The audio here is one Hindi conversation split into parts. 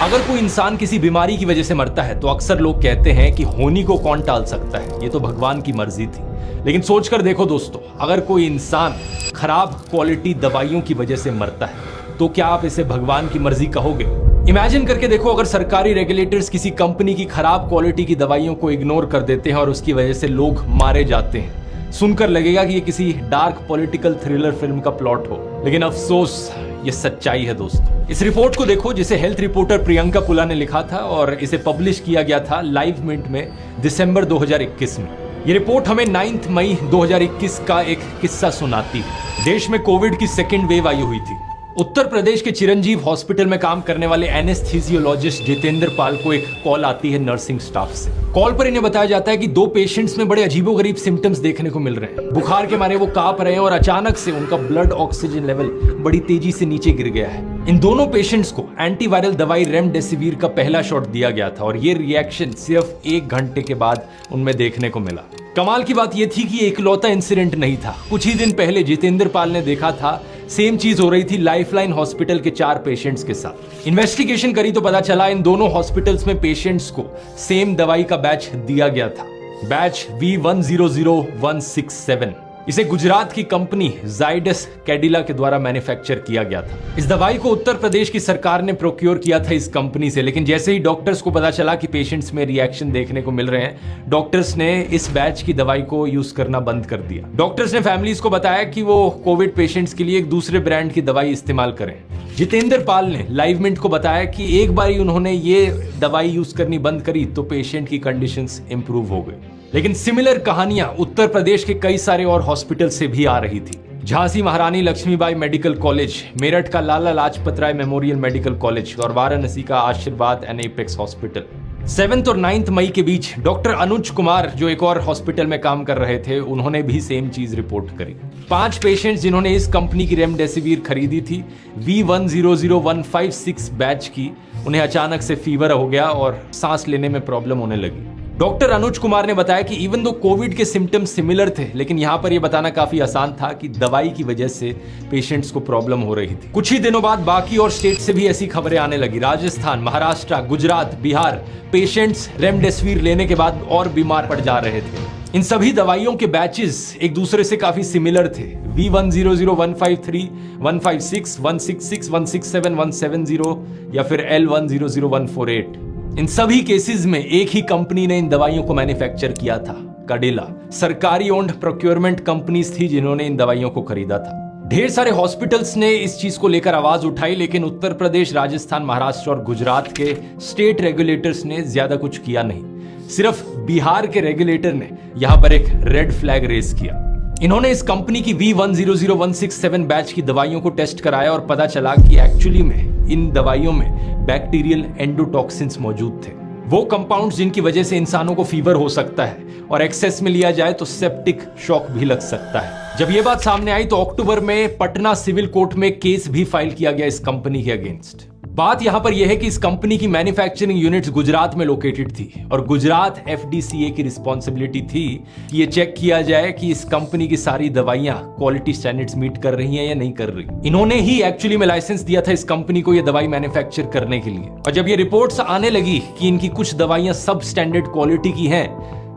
अगर कोई इंसान किसी बीमारी की वजह से मरता है तो अक्सर लोग कहते हैं कि होनी को कौन टाल सकता है, ये तो भगवान की मर्जी थी। लेकिन सोचकर देखो दोस्तों, अगर कोई इंसान खराब क्वालिटी दवाइयों की वजह से मरता है तो क्या आप इसे भगवान की मर्जी कहोगे? इमेजिन करके देखो, अगर सरकारी रेगुलेटर्स किसी कंपनी की खराब क्वालिटी की दवाइयों को इग्नोर कर देते हैं और उसकी वजह से लोग मारे जाते हैं, सुनकर लगेगा कि ये किसी डार्क पॉलिटिकल थ्रिलर फिल्म का प्लॉट हो। लेकिन अफसोस, ये सच्चाई है दोस्तों। इस रिपोर्ट को देखो जिसे हेल्थ रिपोर्टर प्रियंका पुला ने लिखा था और इसे पब्लिश किया गया था लाइव मिनट में दिसंबर 2021 में। ये रिपोर्ट हमें 9 मई 2021 का एक किस्सा सुनाती है। देश में कोविड की सेकेंड वेव आई हुई थी। उत्तर प्रदेश के चिरंजीव हॉस्पिटल में काम करने वाले एनेस्थीसियोलॉजिस्ट जितेंद्र पाल को एक कॉल आती है नर्सिंग स्टाफ से। कॉल पर इन्हें बताया जाता है कि 2 पेशेंट्स में बड़े अजीबोगरीब सिम्टम्स देखने को मिल रहे हैं। बुखार के मारे वो कांप रहे हैं और अचानक से उनका ब्लड ऑक्सीजन लेवल बड़ी तेजी से नीचे गिर गया है। इन दोनों पेशेंट्स को एंटीवायरल दवाई रेमडेसिविर का पहला शॉट दिया गया था और ये रिएक्शन सिर्फ 1 घंटे के बाद उनमें देखने को मिला। कमाल की बात यह थी कि इकलौता इंसिडेंट नहीं था। कुछ ही दिन पहले जितेंद्र पाल ने देखा था सेम चीज हो रही थी लाइफलाइन हॉस्पिटल के 4 पेशेंट्स के साथ। इन्वेस्टिगेशन करी तो पता चला इन दोनों हॉस्पिटल्स में पेशेंट्स को सेम दवाई का बैच दिया गया था, बैच V100167। इसे गुजरात की कंपनी जाइडस कैडिला के द्वारा मैन्युफैक्चर किया गया था। इस दवाई को उत्तर प्रदेश की सरकार ने प्रोक्योर किया था इस कंपनी से, लेकिन जैसे ही डॉक्टर्स को पता चला कि पेशेंट्स में रिएक्शन देखने को मिल रहे हैं, डॉक्टर्स ने इस बैच की दवाई को यूज करना बंद कर दिया। डॉक्टर्स ने फैमिलीज को बताया कि वो कोविड पेशेंट्स के लिए एक दूसरे ब्रांड की दवाई इस्तेमाल करें। जितेंद्र पाल ने लाइव मिनट को बताया कि एक बार उन्होंने ये दवाई यूज करनी बंद करी तो पेशेंट की कंडीशंस इंप्रूव हो गई। लेकिन सिमिलर कहानियां उत्तर प्रदेश के कई सारे और हॉस्पिटल से भी आ रही थी। झांसी महारानी लक्ष्मीबाई मेडिकल कॉलेज, मेरठ का Lala Lajpat Rai memorial medical college और वाराणसी का आशीर्वाद एंड एपेक्स हॉस्पिटल। 7 और 9 मई के बीच डॉक्टर अनुज कुमार, जो एक और हॉस्पिटल में काम कर रहे थे, उन्होंने भी सेम चीज रिपोर्ट करी। 5 पेशेंट्स जिन्होंने इस कंपनी की रेमडेसिविर खरीदी थी V100156 बैच की, उन्हें अचानक से फीवर हो गया और सांस लेने में प्रॉब्लम होने लगी। डॉक्टर अनुज कुमार ने बताया कि इवन दो कोविड के सिम्टम्स सिमिलर थे, लेकिन यहां पर यह बताना काफी आसान था कि दवाई की वजह से पेशेंट्स को प्रॉब्लम हो रही थी। कुछ ही दिनों बाद बाकी और स्टेट से भी ऐसी खबरें आने लगी। राजस्थान, महाराष्ट्र, गुजरात, बिहार, पेशेंट्स रेमडेसिविर लेने के बाद और बीमार पड़ जा रहे थे। इन सभी दवाइयों के बैचेस एक दूसरे से काफी सिमिलर थे। V100153, 156, 166, 167, 170 या फिर L100148। इन सभी केसेस में एक ही कंपनी ने इन दवाइयों को मैन्युफैक्चर किया था, कैडिला। सरकारी ओन्ड प्रोक्योरमेंट कंपनीज थी जिन्होंने इन दवाइयों को खरीदा था। ढेर सारे हॉस्पिटल्स ने इस चीज को लेकर आवाज उठाई, लेकिन उत्तर प्रदेश, राजस्थान, महाराष्ट्र और गुजरात के स्टेट रेगुलेटर्स ने ज्यादा कुछ किया नहीं। सिर्फ बिहार के रेगुलेटर ने यहां पर एक रेड फ्लैग रेज किया। इन्होंने इस कंपनी की V100167 बैच की दवाइयों को टेस्ट कराया और पता चला कि एक्चुअली में इन दवाइयों में बैक्टीरियल एंडोटॉक्सिन्स मौजूद थे, वो कंपाउंड्स जिनकी वजह से इंसानों को फीवर हो सकता है और एक्सेस में लिया जाए तो सेप्टिक शॉक भी लग सकता है। जब ये बात सामने आई तो अक्टूबर में पटना सिविल कोर्ट में केस भी फाइल किया गया इस कंपनी के अगेंस्ट। बात यहां पर यह है कि इस कंपनी की मैन्युफैक्चरिंग यूनिट्स गुजरात में लोकेटेड थी और गुजरात FDCA की रिस्पॉन्सिबिलिटी थी कि ये चेक किया जाए कि इस कंपनी की सारी दवाइयां क्वालिटी स्टैंडर्ड्स मीट कर रही हैं या नहीं कर रही। इन्होंने ही एक्चुअली में लाइसेंस दिया था इस कंपनी को ये दवाई मैन्युफैक्चर करने के लिए। और जब ये रिपोर्ट्स आने लगी कि इनकी कुछ दवाइयां सब स्टैंडर्ड क्वालिटी की हैं,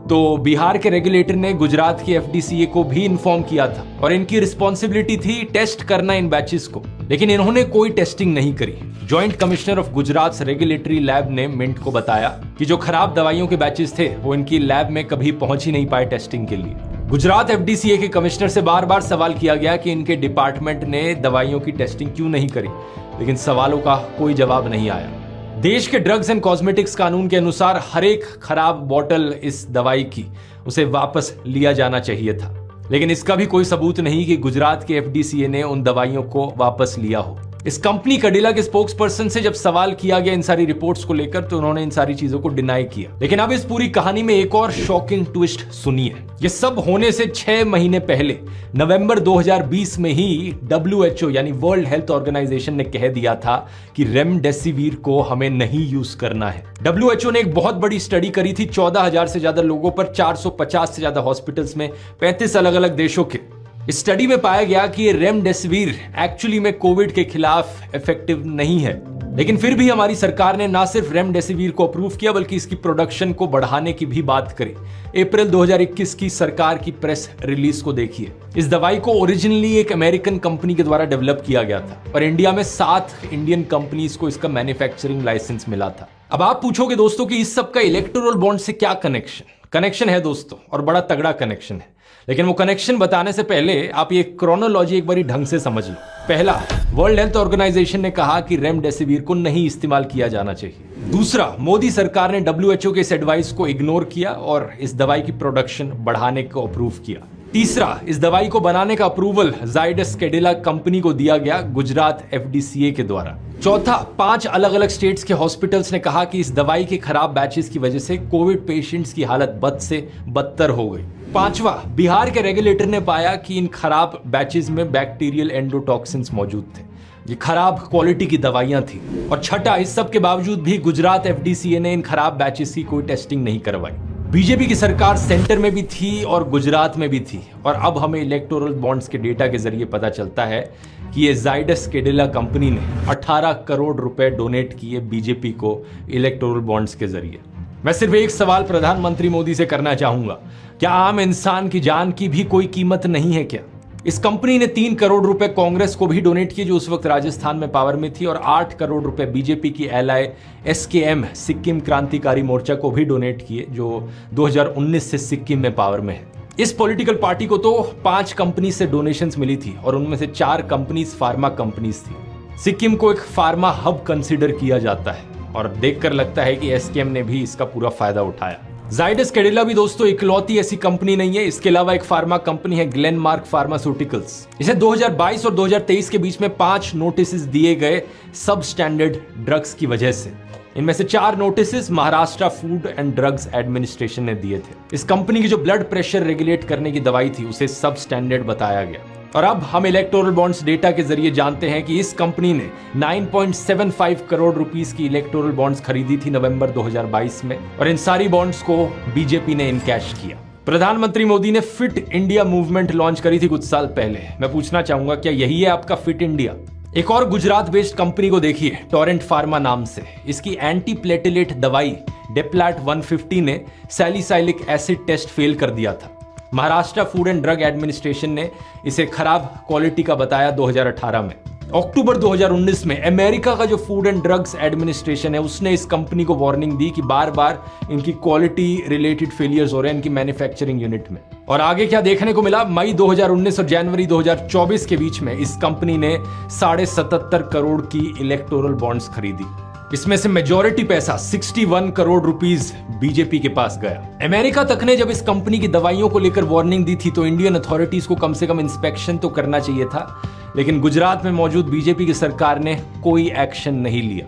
तो बिहार के रेगुलेटर ने गुजरात की FDCA को भी इन्फॉर्म किया था और इनकी रिस्पॉन्सिबिलिटी थी टेस्ट करना इन बैचेस को, लेकिन इन्होंने कोई टेस्टिंग नहीं करी। Joint commissioner of Gujarat regulatory lab ने मिंट को बताया कि जो खराब दवाइयों के बैचेस थे वो इनकी लैब में कभी पहुंच ही नहीं पाए टेस्टिंग के लिए। गुजरात FDCA के कमिश्नर से बार बार सवाल किया गया कि इनके डिपार्टमेंट ने दवाइयों की टेस्टिंग क्यों नहीं करी, लेकिन सवालों का कोई जवाब नहीं आया। देश के ड्रग्स एंड कॉस्मेटिक्स कानून के अनुसार हर एक खराब बोतल इस दवाई की उसे वापस लिया जाना चाहिए था, लेकिन इसका भी कोई सबूत नहीं कि गुजरात के FDCA ने उन दवाइयों को वापस लिया हो। इस कंपनी कैडिला के स्पोक्स पर्सन से जब सवाल किया गया इन सारी रिपोर्ट्स को लेकर तो उन्होंने इन सारी चीजों को डिनाई किया। लेकिन अब इस पूरी कहानी में एक और शॉकिंग ट्विस्ट सुनिए। ये सब होने से 6 महीने पहले नवंबर 2020 में ही WHO यानी वर्ल्ड हेल्थ ऑर्गेनाइजेशन ने कह दिया था कि रेमडेसिविर को हमें नहीं यूज करना है। WHO ने एक बहुत बड़ी स्टडी करी थी 14,000 से ज्यादा लोगों पर, 450 से ज्यादा हॉस्पिटल्स में, 35 अलग अलग देशों के। इस स्टडी में पाया गया कि ये रेमडेसिविर एक्चुअली में कोविड के खिलाफ इफेक्टिव नहीं है, लेकिन फिर भी हमारी सरकार ने ना सिर्फ रेमडेसिविर को अप्रूव किया बल्कि इसकी प्रोडक्शन को बढ़ाने की भी बात करी। अप्रैल 2021 की सरकार की प्रेस रिलीज को देखिए। इस दवाई को ओरिजिनली एक अमेरिकन कंपनी के द्वारा डेवलप किया गया था और इंडिया में 7 इंडियन कंपनीज को इसका मैन्युफैक्चरिंग लाइसेंस मिला था। अब आप पूछोगे दोस्तों कि इस सब का इलेक्टोरल बॉन्ड से क्या कनेक्शन है दोस्तों, और बड़ा तगड़ा कनेक्शन है। लेकिन वो कनेक्शन बताने से पहले आप ये क्रोनोलॉजी एक बारी ढंग से समझ लो। पहला, वर्ल्ड हेल्थ ऑर्गेनाइजेशन ने कहा कि रेमडेसिविर को नहीं इस्तेमाल किया जाना चाहिए। दूसरा, मोदी सरकार ने WHO के इस एडवाइस को इग्नोर किया और इस दवाई की प्रोडक्शन बढ़ाने को अप्रूव किया। तीसरा, इस दवाई को बनाने का अप्रूवल जाइडस कैडिला कंपनी को दिया गया गुजरात FDCA के द्वारा। चौथा, 5 अलग अलग स्टेट्स के हॉस्पिटल्स ने कहा कि इस दवाई के खराब बैचेस की वजह से कोविड पेशेंट्स की हालत बद से बदतर हो गई। पांचवा, बिहार के रेगुलेटर ने पाया कि इन खराब बैचेस में बैक्टीरियल एंडोटॉक्सिन्स मौजूद थे। ये खराब क्वालिटी की दवाइयां थी। और छठा, इस सब के बावजूद भी गुजरात FDCA ने इन खराब बैचेस की कोई टेस्टिंग नहीं करवाई। बीजेपी की सरकार सेंटर में भी थी और गुजरात में भी थी, और अब हमें इलेक्टोरल बॉन्ड्स के डेटा के जरिए पता चलता है कि ये जाइडस कैडिला कंपनी ने 18 करोड़ रुपए डोनेट किए बीजेपी को इलेक्टोरल बॉन्ड्स के जरिए। मैं सिर्फ एक सवाल प्रधानमंत्री मोदी से करना चाहूंगा, क्या आम इंसान की जान की भी कोई कीमत नहीं है क्या? इस कंपनी ने 3 करोड़ रुपए कांग्रेस को भी डोनेट किए जो उस वक्त राजस्थान में पावर में थी, और 8 करोड़ रुपए बीजेपी की एलआई SKM सिक्किम क्रांतिकारी मोर्चा को भी डोनेट किए जो 2019 से सिक्किम में पावर में है। इस पॉलिटिकल पार्टी को तो 5 कंपनी से डोनेशंस मिली थी और उनमें से 4 कंपनीज फार्मा कंपनीज थी। सिक्किम को एक फार्मा हब कंसिडर किया जाता है और देखकर लगता है कि SKM ने भी इसका पूरा फायदा उठाया। जाइडस कैडिला भी दोस्तों इकलौती ऐसी कंपनी नहीं है। इसके अलावा एक फार्मा कंपनी है ग्लेनमार्क फार्मास्यूटिकल्स। इसे 2022 और 2023 के बीच में 5 नोटिस दिए गए सब स्टैंडर्ड ड्रग्स की वजह से। इनमें से 4 notice Maharashtra food and drugs administration ने दिए थे। इस कंपनी की जो ब्लड प्रेशर रेगुलेट करने की दवाई थी उसे सब स्टैंडर्ड बताया गया। और अब हम इलेक्टोरल बॉन्ड्स डेटा के जरिए जानते हैं कि इस कंपनी ने 9.75 करोड़ रुपीस की इलेक्टोरल बॉन्ड्स खरीदी थी नवंबर 2022 में, और इन सारी बॉन्ड्स को बीजेपी ने इनकैश किया। प्रधानमंत्री मोदी ने फिट इंडिया मूवमेंट लॉन्च करी थी कुछ साल पहले। मैं पूछना चाहूंगा, क्या यही है आपका फिट इंडिया? एक और गुजरात बेस्ड कंपनी को देखिए, टोरेंट फार्मा नाम से। इसकी एंटी प्लेटेलेट दवाई डेप्लाट 150 ने सैलिसाइलिक एसिड टेस्ट फेल कर दिया था। Maharashtra food and drug administration ने इसे खराब क्वालिटी का बताया 2018 में। अक्टूबर 2019 में अमेरिका का जो फूड एंड ड्रग्स एडमिनिस्ट्रेशन है उसने इस कंपनी को वार्निंग दी कि बार बार इनकी क्वालिटी रिलेटेड फेलियर्स हो रहे हैं इनकी मैन्युफैक्चरिंग यूनिट में। और आगे क्या देखने को मिला? मई 2019 और जनवरी 2024 के बीच में इस कंपनी ने 77.5 करोड़ की इलेक्टोरल बॉन्ड्स खरीदी। इसमें से मेजॉरिटी पैसा 61 करोड़ रुपीस बीजेपी के पास गया। अमेरिका तक ने जब इस कंपनी की दवाइयों को लेकर वार्निंग दी थी तो इंडियन अथॉरिटीज को कम से कम इंस्पेक्शन तो करना चाहिए था, लेकिन गुजरात में मौजूद बीजेपी की सरकार ने कोई एक्शन नहीं लिया।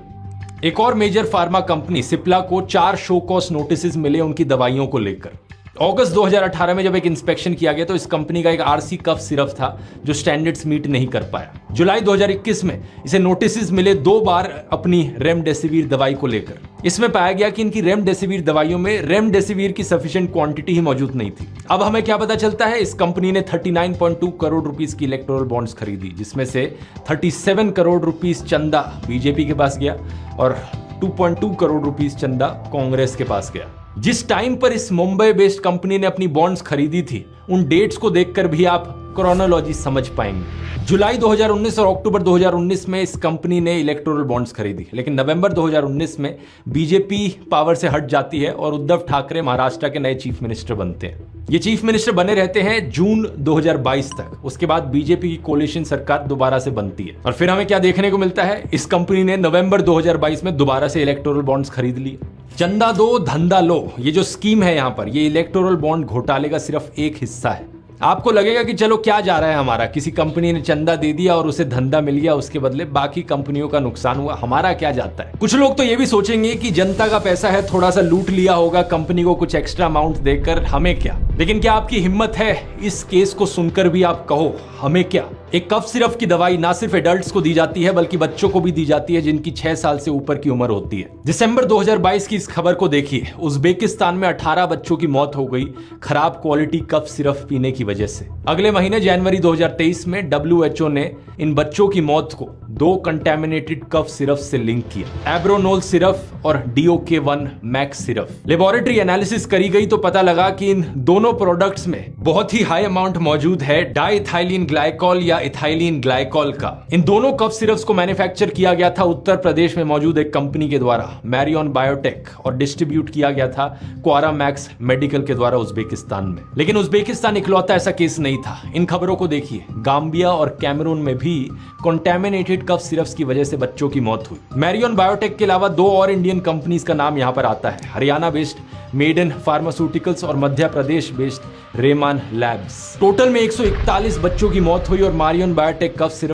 एक और मेजर फार्मा कंपनी सिप्ला को 4 शो कॉज नोटिस मिले उनकी दवाइयों को लेकर। अगस्त 2018 में जब एक इंस्पेक्शन किया गया तो इस कंपनी का एक RC कफ सिरप था जो स्टैंडर्ड्स मीट नहीं कर पाया। जुलाई 2021 में इसे नोटिस मिले 2 बार अपनी रेमडेसिविर दवाई को लेकर। इसमें पाया गया कि इनकी रेमडेसिविर दवाइयों में रेमडेसिविर की सफिशिएंट क्वांटिटी ही मौजूद नहीं थी। अब हमें क्या पता चलता है? इस कंपनी ने 39.2 करोड़ रुपीस की इलेक्टोरल बॉन्ड्स खरीदी, जिसमें से 37 करोड़ रुपीस चंदा बीजेपी के पास गया और 2.2 करोड़ रुपीस चंदा कांग्रेस के पास गया। जिस टाइम पर इस मुंबई बेस्ड कंपनी ने अपनी बॉन्ड्स खरीदी थी उन डेट्स को देखकर भी आप क्रोनोलॉजी समझ पाएंगे। जुलाई 2019 और अक्टूबर 2019 में इस कंपनी ने इलेक्टोरल बॉन्ड्स खरीदी, लेकिन नवंबर 2019 में बीजेपी पावर से हट जाती है और उद्धव ठाकरे महाराष्ट्र के नए चीफ मिनिस्टर बनते हैं। ये चीफ मिनिस्टर बने रहते हैं जून 2022 तक। उसके बाद बीजेपी की कोलिशन सरकार दोबारा से बनती है और फिर हमें क्या देखने को मिलता है? इस कंपनी ने नवंबर 2022 में दोबारा से इलेक्टोरल बॉन्ड्स खरीद लिए। चंदा दो धंधा लो, ये जो स्कीम है यहाँ पर, ये इलेक्टोरल बॉन्ड घोटाले का सिर्फ एक हिस्सा है। आपको लगेगा कि चलो क्या जा रहा है हमारा, किसी कंपनी ने चंदा दे दिया और उसे धंधा मिल गया, उसके बदले बाकी कंपनियों का नुकसान हुआ, हमारा क्या जाता है। कुछ लोग तो ये भी सोचेंगे कि जनता का पैसा है, थोड़ा सा लूट लिया होगा कंपनी को कुछ एक्स्ट्रा अमाउंट देकर, हमें क्या। लेकिन क्या आपकी हिम्मत है इस केस को सुनकर भी आप कहो हमें क्या? एक कफ सिरप की दवाई ना सिर्फ एडल्ट्स को दी जाती है बल्कि बच्चों को भी दी जाती है जिनकी 6 साल से ऊपर की उम्र होती है। दिसंबर 2022 की इस खबर को देखिए। उज्बेकिस्तान में 18 बच्चों की मौत हो गई खराब क्वालिटी कफ सिरप पीने की वजह से। अगले महीने जनवरी 2023 में WHO ने इन बच्चों की मौत को 2 कंटेमिनेटेड कफ सिरप से लिंक किया, एब्रोनोल सिरप और DOK1 max syrup. Laboratory analysis करी गई तो पता लगा कि इन दोनों प्रोडक्ट्स में बहुत ही हाई अमाउंट मौजूद है डाइथाइलिन ग्लाइकॉल या इथाइलिन ग्लाइकॉल का। इन दोनों कफ सिरप्स को मैन्युफैक्चर किया गया था उत्तर प्रदेश में मौजूद एक कंपनी के द्वारा, मैरियन बायोटेक, और डिस्ट्रीब्यूट किया गया था क्वारा मैक्स मेडिकल के द्वारा उज्बेकिस्तान में। लेकिन उज्बेकिस्तान इकलौता ऐसा केस नहीं था। इन खबरों को देखिए, गाम्बिया और कैमरून में भी कंटेमिनेटेड कफ सिरप्स की वजह से बच्चों की मौत हुई। मैरियन बायोटेक के अलावा 2 और इंडियन कंपनीज का नाम यहां पर आता है, हरियाणा बेस्ड मेडन फार्मास्यूटिकल्स और Madhya Pradesh based रेमान labs. Total में 141 बच्चों की मौत हुई और मैरियन बायोटेक कफ सिरप